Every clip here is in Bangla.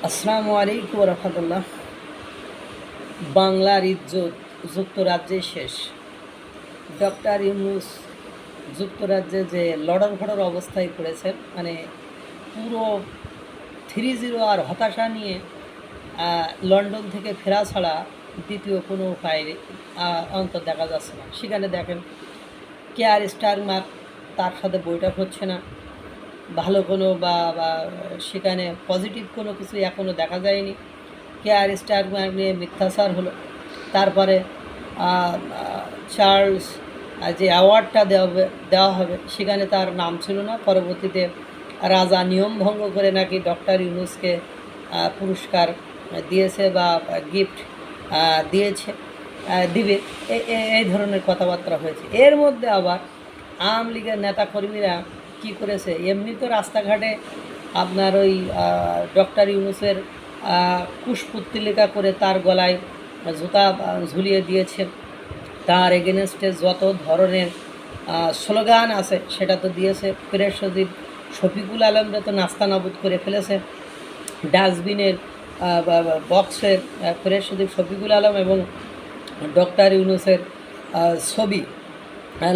আসসালামু আলাইকুম রহমতুল্লাহ। বাংলার ইজ্জত যুক্তরাজ্যে শেষ। ডক্টর ইউনূস যুক্তরাজ্যে যে লড়র ভড়র অবস্থায় পড়েছেন, মানে পুরো 3-0 আর হতাশা নিয়ে লন্ডন থেকে ফেরা ছাড়া দ্বিতীয় কোনো উপায় অন্তর দেখা যাচ্ছে না। সেখানে দেখেন কেয়ার স্টারমার, তার সাথে বৈঠক হচ্ছে না। ভালো কোনো বা সেখানে পজিটিভ কোনো কিছু এখনও দেখা যায়নি। কেয়ার স্টারমার নিয়ে মিথ্যাচার হলো। তারপরে চার্লস যে অ্যাওয়ার্ডটা দেওয়া হবে সেখানে তার নাম ছিল না। পরবর্তীতে রাজা নিয়ম ভঙ্গ করে নাকি ডক্টর ইউনূসকে পুরস্কার দিয়েছে বা গিফট দিয়েছে, দিবে, এই ধরনের কথাবার্তা হয়েছে। এর মধ্যে আবার আওয়ামী লীগের নেতাকর্মীরা কী করেছে, এমনি তো রাস্তাঘাটে আপনার ওই ডক্টর ইউনূসের কুশপুত্তলিকা করে তার গলায় জুতা ঝুলিয়ে দিয়েছেন। তার এগেনস্টে যত ধরনের স্লোগান আছে সেটা তো দিয়েছে। প্রেস সচিব শফিকুল আলমরা তো নাস্তানাবুদ করে ফেলেছে। ডাস্টবিনের বক্সের প্রেস সচিব শফিকুল আলম এবং ডক্টর ইউনূসের ছবি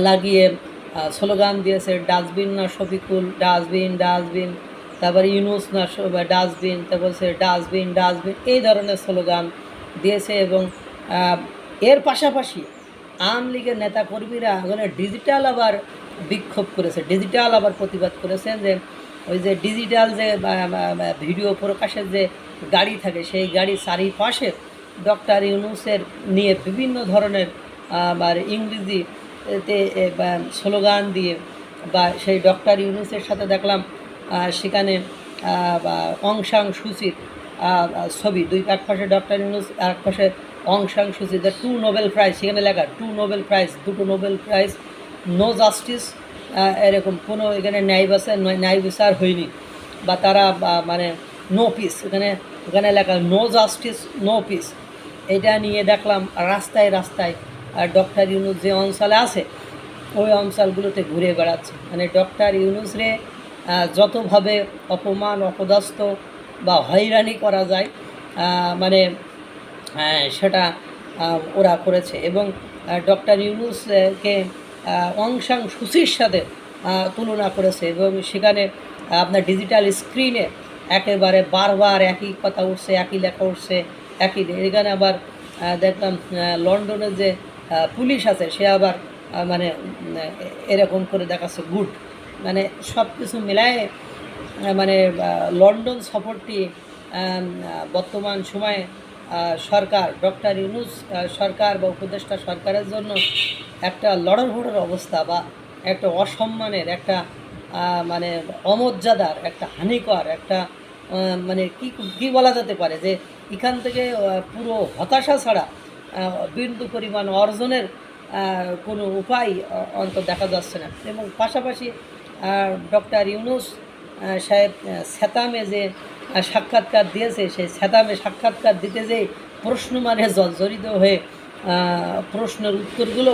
লাগিয়ে স্লোগান দিয়েছে, ডাস্টবিন না শফিকুল, ডাস্টবিন ডাস্টবিন, তারপরে ইউনূস না ডাস্টবিন, তারপর বলছে ডাস্টবিন ডাস্টবিন, এই ধরনের স্লোগান দিয়েছে। এবং এর পাশাপাশি আওয়ামী লীগের নেতাকর্মীরা ওখানে ডিজিটাল আবার বিক্ষোভ করেছে, ডিজিটাল আবার প্রতিবাদ করেছেন যে ওই যে ডিজিটাল যে ভিডিও প্রকাশের যে গাড়ি থাকে সেই গাড়ির চারিপাশে ডক্টর ইউনূসের নিয়ে বিভিন্ন ধরনের ইংরেজিতে স্লোগান দিয়ে বা সেই ডক্টর ইউনূসের সাথে দেখলাম সেখানে অং সান সুচির ছবি, এক পাশে ডক্টর ইউনূস আর এক পাশে Aung San Suu Kyi, the 2 Nobel prize, সেখানে লেখা 2 নোবেল প্রাইজ, 2টো নোবেল প্রাইজ, নো জাস্টিস, এরকম কোনো এখানে ন্যায় বিচার হয়নি বা তারা মানে নো পিস, ওখানে লেখা নো জাস্টিস নো পিস। এটা নিয়ে দেখলাম রাস্তায় রাস্তায় ডক্টর ইউনূস যে অঞ্চলে আছে ওই অঞ্চলগুলোতে ঘুরে বেড়াচ্ছে। মানে ডক্টর ইউনূসরে যতভাবে অপমান অপদস্থ বা হয়রানি করা যায় মানে সেটা ওরা করেছে। এবং ডক্টর ইউনূসকে অং সান সুচির সাথে তুলনা করেছে। এবং সেখানে আপনার ডিজিটাল স্ক্রিনে একেবারে বারবার একই কথা উঠছে, একই লেখা উঠছে, একই। এখানে আবার দেখলাম লন্ডনের যে পুলিশ আছে সে আবার মানে এরকম করে দেখাচ্ছে গুড। মানে সব কিছু মিলায়ে মানে লন্ডন সফরটি বর্তমান সময়ে সরকার, ডক্টর ইউনূস সরকার বা উপদেষ্টা সরকারের জন্য একটা লড়রঘড়র অবস্থা বা একটা অসম্মানের, একটা মানে অমর্যাদার, একটা হানিকর, একটা মানে কি বলা যেতে পারে যে এখান থেকে পুরো হতাশা ছাড়া বিন্দু পরিমাণ অর্জনের কোনো উপায় অন্তত দেখা যাচ্ছে না। এবং পাশাপাশি ডক্টর ইউনূস সাহেব সেতামে যে সাক্ষাৎকার দিয়েছে, সেই সেতামে সাক্ষাৎকার দিতে যেয়ে প্রশ্ন মানে জর্জরিত হয়ে প্রশ্নের উত্তরগুলো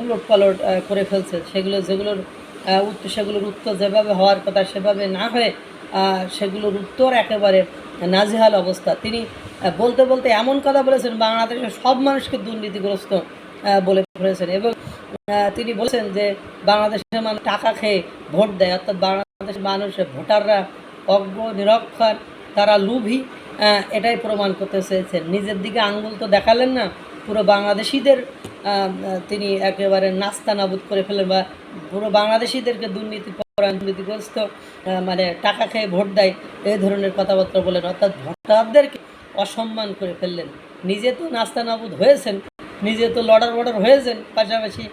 উলটপালট করে ফেলছে। সেগুলোর উত্তর যেভাবে হওয়ার কথা সেভাবে না হয়ে সেগুলোর উত্তর একেবারে নাজেহাল অবস্থা। তিনি বলতে বলতে এমন কথা বলেছেন বাংলাদেশের সব মানুষকে দুর্নীতিগ্রস্ত বলে ফেলেছেন। এবং তিনি বলেছেন যে বাংলাদেশের মানুষ টাকা খেয়ে ভোট দেয়, অর্থাৎ বাংলাদেশের মানুষের ভোটাররা অজ্ঞ নিরক্ষর, তারা লোভী, এটাই প্রমাণ করতে চেয়েছেন। নিজের দিকে আঙ্গুল তো দেখালেন না, পুরো বাংলাদেশিদের তিনি একেবারে নাস্তানাবুদ করে ফেলেন বা পুরো বাংলাদেশিদেরকে দুর্নীতিগ্রস্ত মানে টাকা খেয়ে ভোট দেয় এই ধরনের কথাবার্তা বলেন, অর্থাৎ ভোটারদেরকে অসম্মান করে ফেললেন। নিজে তো নাস্তানাবুদ হয়েছেন, নিজে তো লড়ার হয়েছেন, পাশাপাশি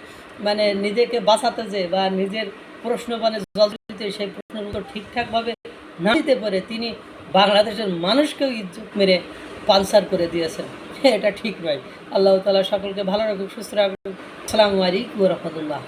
মানে নিজেকে বাঁচাতে যে বা নিজের প্রশ্ন মানে জল দিতে সেই প্রশ্নের উত্তর ঠিকঠাকভাবে না দিতে পারে তিনি বাংলাদেশের মানুষকেও ইজ্জত মেরে পালসার করে দিয়েছেন। এটা ঠিক নয়। আল্লাহ তাআলা সকলকে ভালো রাখুক, সুস্থ রাখুক। আসসালামু আলাইকুম ওয়া রাহমাতুল্লাহ।